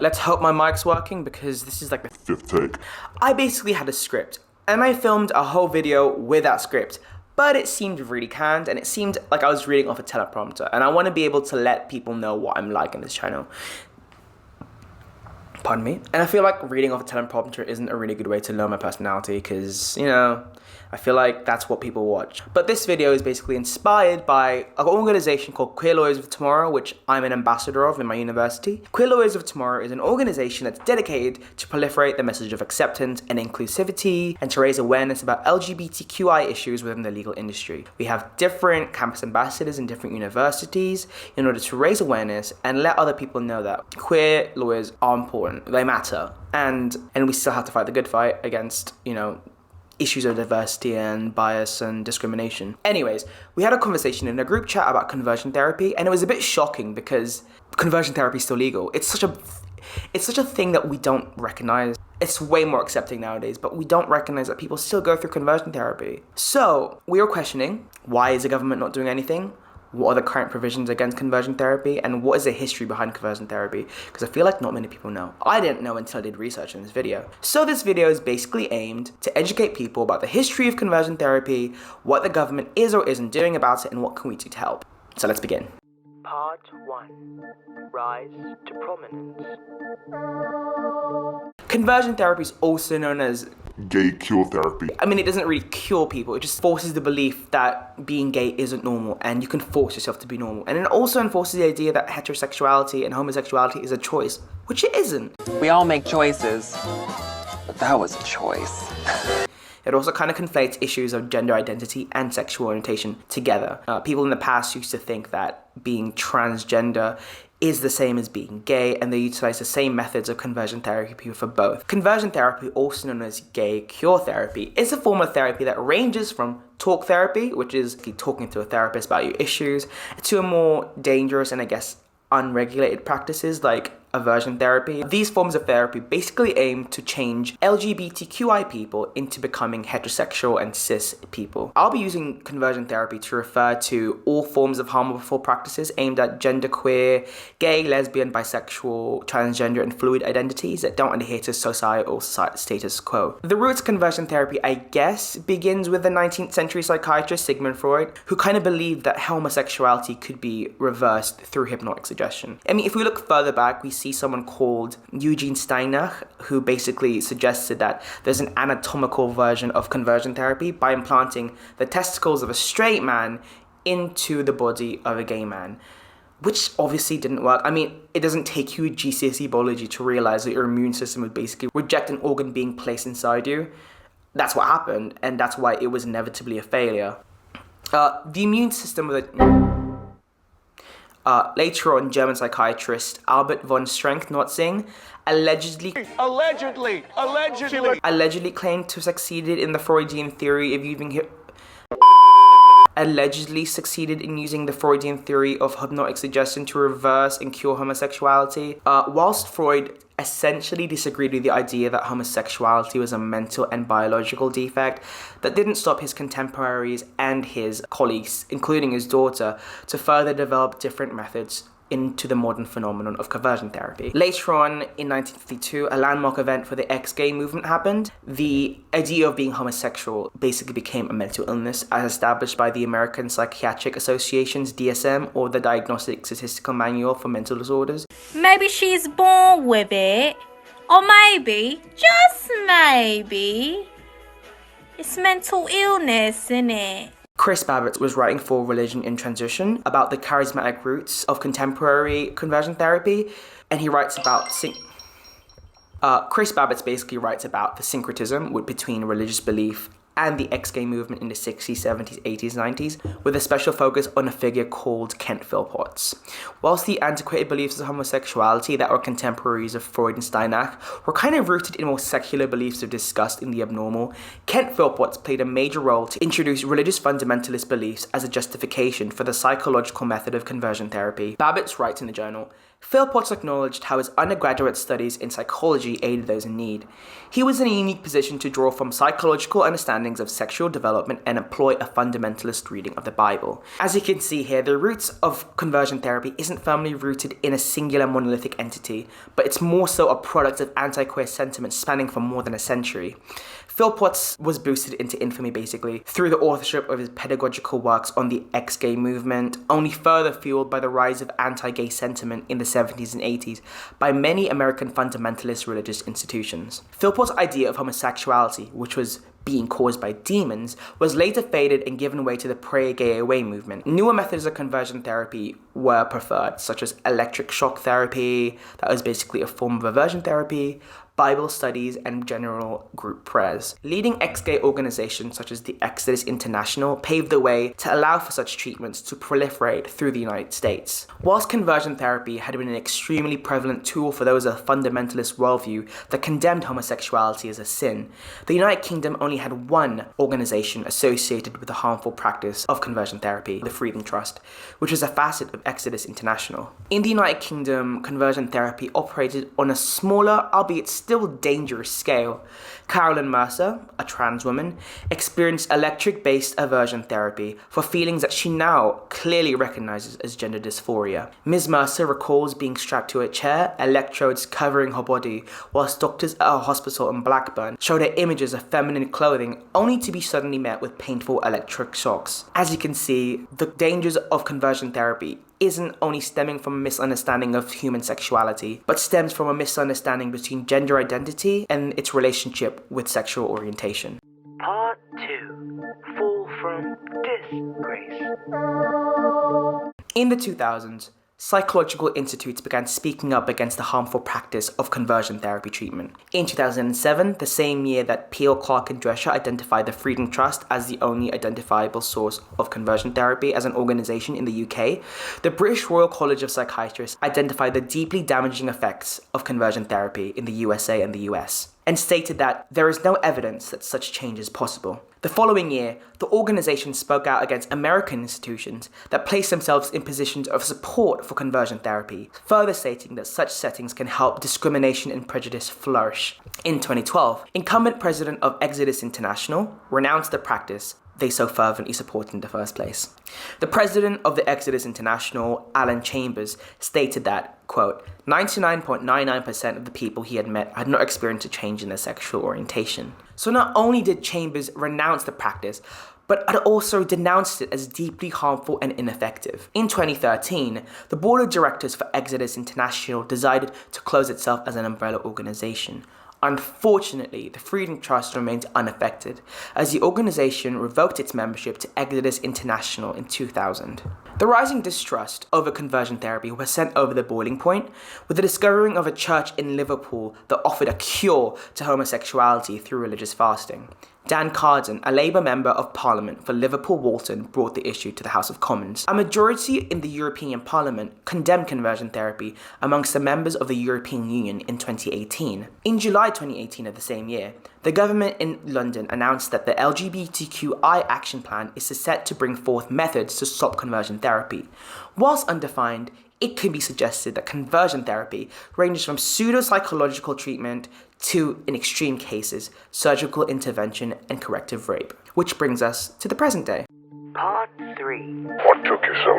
let's hope my mic's working because this is like the 5th take. I basically had a script and I filmed a whole video with that script, but it seemed really canned and it seemed like I was reading off a teleprompter, and I want to be able to let people know what I'm like in this channel. Pardon me. And I feel like reading off a teleprompter isn't a really good way to learn my personality because, you know, I feel like that's what people watch. But this video is basically inspired by an organization called Queer Lawyers of Tomorrow, which I'm an ambassador of in my university. Queer Lawyers of Tomorrow is an organization that's dedicated to proliferate the message of acceptance and inclusivity and to raise awareness about LGBTQI issues within the legal industry. We have different campus ambassadors in different universities in order to raise awareness and let other people know that queer lawyers are important, they matter, and we still have to fight the good fight against, you know, issues of diversity and bias and discrimination. Anyways, we had a conversation in a group chat about conversion therapy, and it was a bit shocking because conversion therapy is still legal. It's such a thing that we don't recognize. It's way more accepting nowadays, but we don't recognize that people still go through conversion therapy. So we were questioning, why is the government not doing anything? What are the current provisions against conversion therapy, and what is the history behind conversion therapy? Because I feel like not many people know. I didn't know until I did research in this video. So this video is basically aimed to educate people about the history of conversion therapy, what the government is or isn't doing about it, and what can we do to help. So let's begin. Part 1. Rise to Prominence. Conversion therapy is also known as gay cure therapy. I mean, it doesn't really cure people, it just forces the belief that being gay isn't normal and you can force yourself to be normal. And it also enforces the idea that heterosexuality and homosexuality is a choice, which it isn't. We all make choices, but that was a choice. It also kind of conflates issues of gender identity and sexual orientation together. People in the past used to think that being transgender is the same as being gay, and they utilize the same methods of conversion therapy for both. Conversion therapy, also known as gay cure therapy, is a form of therapy that ranges from talk therapy, which is talking to a therapist about your issues, to a more dangerous and I guess unregulated practices like aversion therapy. These forms of therapy basically aim to change LGBTQI people into becoming heterosexual and cis people. I'll be using conversion therapy to refer to all forms of harmful practices aimed at genderqueer, gay, lesbian, bisexual, transgender, and fluid identities that don't adhere to societal status quo. The roots of conversion therapy, I guess, begins with the 19th century psychiatrist Sigmund Freud, who kind of believed that homosexuality could be reversed through hypnotic suggestion. I mean, if we look further back, we see someone called Eugene Steinach, who basically suggested that there's an anatomical version of conversion therapy by implanting the testicles of a straight man into the body of a gay man, which obviously didn't work. I mean, it doesn't take you GCSE biology to realize that your immune system would basically reject an organ being placed inside you. That's what happened, and that's why it was inevitably a failure. The immune system of the... later on, German psychiatrist Albert von Streeck-Notzing allegedly claimed to have succeeded in the Freudian theory of using of hypnotic suggestion to reverse and cure homosexuality. Whilst Freud essentially disagreed with the idea that homosexuality was a mental and biological defect, that didn't stop his contemporaries and his colleagues, including his daughter, to further develop different methods into the modern phenomenon of conversion therapy. Later on, in 1952, a landmark event for the ex-gay movement happened. The idea of being homosexual basically became a mental illness, as established by the American Psychiatric Association's DSM, or the Diagnostic Statistical Manual for Mental Disorders. Maybe she's born with it, or maybe, just maybe, it's mental illness, innit? Chris Babbitt was writing for Religion in Transition about the charismatic roots of contemporary conversion therapy, and he writes about Chris Babbitt basically writes about the syncretism between religious belief and the ex-gay movement in the 60s, 70s, 80s, 90s, with a special focus on a figure called Kent Philpotts. Whilst the antiquated beliefs of homosexuality that were contemporaries of Freud and Steinach were kind of rooted in more secular beliefs of disgust in the abnormal, Kent Philpotts played a major role to introduce religious fundamentalist beliefs as a justification for the psychological method of conversion therapy. Babbitt writes in the journal, Philpotts acknowledged how his undergraduate studies in psychology aided those in need. He was in a unique position to draw from psychological understandings understandings of sexual development and employ a fundamentalist reading of the Bible. As you can see here, the roots of conversion therapy isn't firmly rooted in a singular monolithic entity, but it's more so a product of anti-queer sentiment spanning for more than a century. Philpotts was boosted into infamy basically through the authorship of his pedagogical works on the ex-gay movement, only further fueled by the rise of anti-gay sentiment in the 70s and 80s by many American fundamentalist religious institutions. Philpotts' idea of homosexuality, which was being caused by demons, was later faded and given way to the Pray Gay Away movement. Newer methods of conversion therapy were preferred, such as electric shock therapy, that was basically a form of aversion therapy, Bible studies, and general group prayers. Leading ex-gay organizations such as the Exodus International paved the way to allow for such treatments to proliferate through the United States. Whilst conversion therapy had been an extremely prevalent tool for those of a fundamentalist worldview that condemned homosexuality as a sin, the United Kingdom only had one organization associated with the harmful practice of conversion therapy, the Freedom Trust, which was a facet of Exodus International. In the United Kingdom, conversion therapy operated on a smaller, albeit still dangerous scale. Carolyn Mercer, a trans woman, experienced electric-based aversion therapy for feelings that she now clearly recognizes as gender dysphoria. Ms. Mercer recalls being strapped to a chair, electrodes covering her body, whilst doctors at a hospital in Blackburn showed her images of feminine clothing, only to be suddenly met with painful electric shocks. As you can see, the dangers of conversion therapy isn't only stemming from a misunderstanding of human sexuality, but stems from a misunderstanding between gender identity and its relationship with sexual orientation. Part 2. Fall from Disgrace. In the 2000s, psychological institutes began speaking up against the harmful practice of conversion therapy treatment. In 2007, the same year that Peel, Clark and Drescher identified the Freedom Trust as the only identifiable source of conversion therapy as an organisation in the UK, the British Royal College of Psychiatrists identified the deeply damaging effects of conversion therapy in the USA and the US, and stated that there is no evidence that such change is possible. The following year, the organisation spoke out against American institutions that place themselves in positions of support for conversion therapy, further stating that such settings can help discrimination and prejudice flourish. In 2012, incumbent president of Exodus International renounced the practice they so fervently supported in the first place. The president of the Exodus International, Alan Chambers, stated that, quote, 99.99% of the people he had met had not experienced a change in their sexual orientation. So not only did Chambers renounce the practice, but had also denounced it as deeply harmful and ineffective. In 2013, the board of directors for Exodus International decided to close itself as an umbrella organization. Unfortunately, the Freedom Trust remains unaffected, as the organization revoked its membership to Exodus International in 2000. The rising distrust over conversion therapy was sent over the boiling point with the discovering of a church in Liverpool that offered a cure to homosexuality through religious fasting. Dan Carden, a Labour Member of Parliament for Liverpool Walton, brought the issue to the House of Commons. A majority in the European Parliament condemned conversion therapy amongst the members of the European Union in 2018. In July 2018 of the same year, the government in London announced that the LGBTQI action plan is set to bring forth methods to stop conversion therapy. Whilst undefined, it can be suggested that conversion therapy ranges from pseudo-psychological treatment to, in extreme cases, surgical intervention and corrective rape. Which brings us to the present day. Part 3. What took you so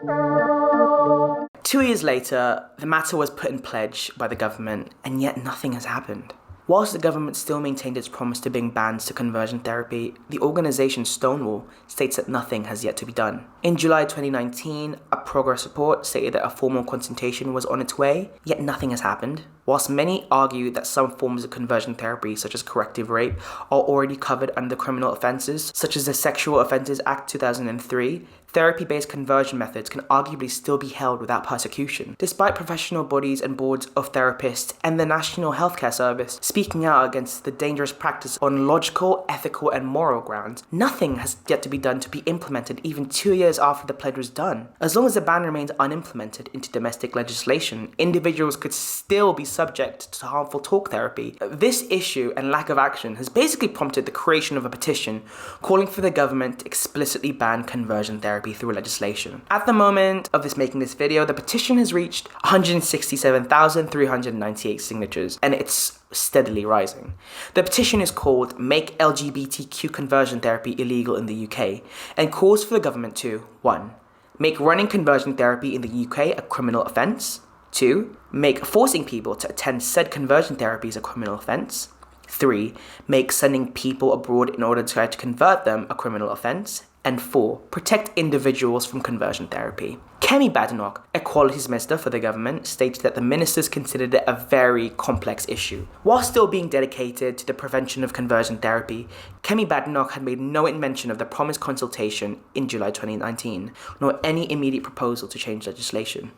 long? 2 years later, the matter was put in pledge by the government, and yet nothing has happened. Whilst the government still maintained its promise to bring bans to conversion therapy, the organisation Stonewall states that nothing has yet to be done. In July 2019, a progress report stated that a formal consultation was on its way, yet nothing has happened. Whilst many argue that some forms of conversion therapy, such as corrective rape, are already covered under criminal offences, such as the Sexual Offences Act 2003, therapy-based conversion methods can arguably still be held without persecution. Despite professional bodies and boards of therapists and the National Healthcare Service speaking out against the dangerous practice on logical, ethical and moral grounds, nothing has yet to be done to be implemented even 2 years after the pledge was done. As long as the ban remains unimplemented into domestic legislation, individuals could still be subject to harmful talk therapy. This issue and lack of action has basically prompted the creation of a petition calling for the government to explicitly ban conversion therapy through legislation. At the moment of making this video, the petition has reached 167,398 signatures, and it's steadily rising. The petition is called Make LGBTQ Conversion Therapy Illegal in the UK and calls for the government to 1. Make running conversion therapy in the UK a criminal offence. 2. Make forcing people to attend said conversion therapies a criminal offence. 3. Make sending people abroad in order to try to convert them a criminal offence. And 4. Protect individuals from conversion therapy. Kemi Badenoch, Equalities Minister for the government, stated that the ministers considered it a very complex issue. While still being dedicated to the prevention of conversion therapy, Kemi Badenoch had made no mention of the promised consultation in July 2019, nor any immediate proposal to change legislation.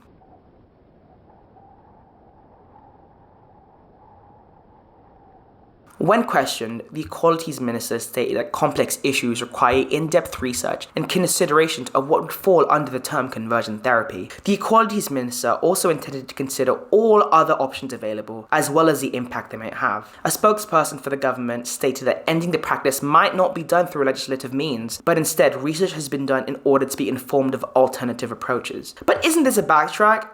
When questioned, the Equalities Minister stated that complex issues require in-depth research and consideration of what would fall under the term conversion therapy. The Equalities Minister also intended to consider all other options available, as well as the impact they might have. A spokesperson for the government stated that ending the practice might not be done through legislative means, but instead research has been done in order to be informed of alternative approaches. But isn't this a backtrack?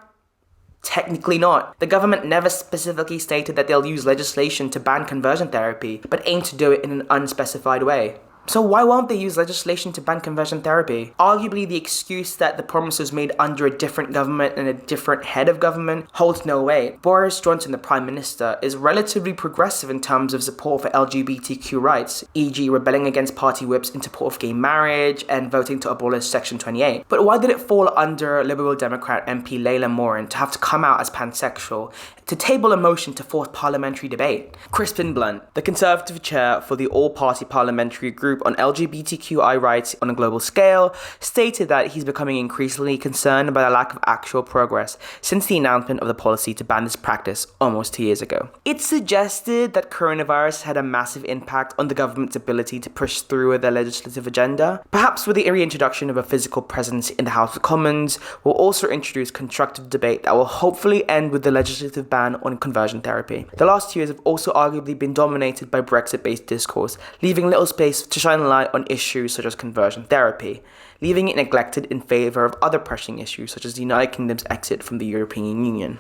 Technically not. The government never specifically stated that they'll use legislation to ban conversion therapy, but aim to do it in an unspecified way. So why won't they use legislation to ban conversion therapy? Arguably, the excuse that the promise was made under a different government and a different head of government holds no weight. Boris Johnson, the Prime Minister, is relatively progressive in terms of support for LGBTQ rights, e.g. rebelling against party whips in support of gay marriage and voting to abolish Section 28. But why did it fall under Liberal Democrat MP Layla Morin to have to come out as pansexual, to table a motion to force parliamentary debate? Crispin Blunt, the Conservative chair for the all-party parliamentary group on LGBTQI rights on a global scale, stated that he's becoming increasingly concerned by the lack of actual progress since the announcement of the policy to ban this practice almost 2 years ago. It suggested that coronavirus had a massive impact on the government's ability to push through their legislative agenda. Perhaps with the reintroduction of a physical presence in the House of Commons, will also introduce constructive debate that will hopefully end with the legislative ban on conversion therapy. The last 2 years have also arguably been dominated by Brexit-based discourse, leaving little space to shine a light on issues such as conversion therapy, leaving it neglected in favour of other pressing issues such as the United Kingdom's exit from the European Union.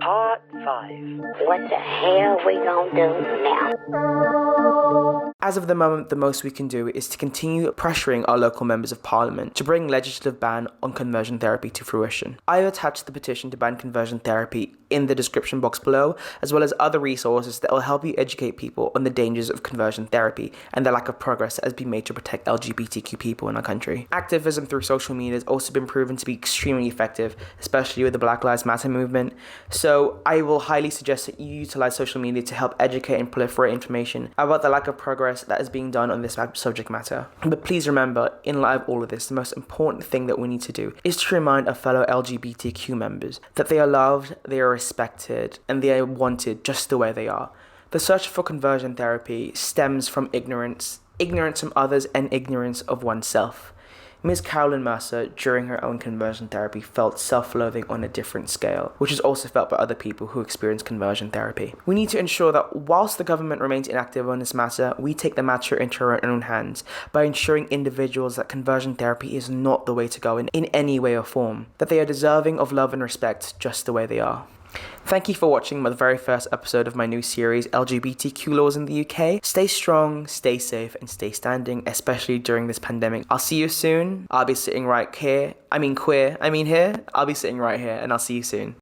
Part 5. What the hell we gonna do now? As of the moment, the most we can do is to continue pressuring our local members of parliament to bring legislative ban on conversion therapy to fruition. I have attached the petition to ban conversion therapy in the description box below, as well as other resources that will help you educate people on the dangers of conversion therapy and the lack of progress that has been made to protect LGBTQ people in our country. Activism through social media has also been proven to be extremely effective, especially with the Black Lives Matter movement. So I will highly suggest that you utilize social media to help educate and proliferate information about the lack of progress that is being done on this subject matter. But please remember, in light of all of this, the most important thing that we need to do is to remind our fellow LGBTQ members that they are loved, they are respected, and they are wanted just the way they are. The search for conversion therapy stems from ignorance from others and ignorance of oneself. Ms. Carolyn Mercer, during her own conversion therapy, felt self-loathing on a different scale, which is also felt by other people who experience conversion therapy. We need to ensure that whilst the government remains inactive on this matter, we take the matter into our own hands by ensuring individuals that conversion therapy is not the way to go in any way or form, that they are deserving of love and respect just the way they are. Thank you for watching my very first episode of my new series, LGBTQ Laws in the UK. Stay strong, stay safe, and stay standing, especially during this pandemic. I'll see you soon. I'll be sitting right here. I'll be sitting right here, and I'll see you soon.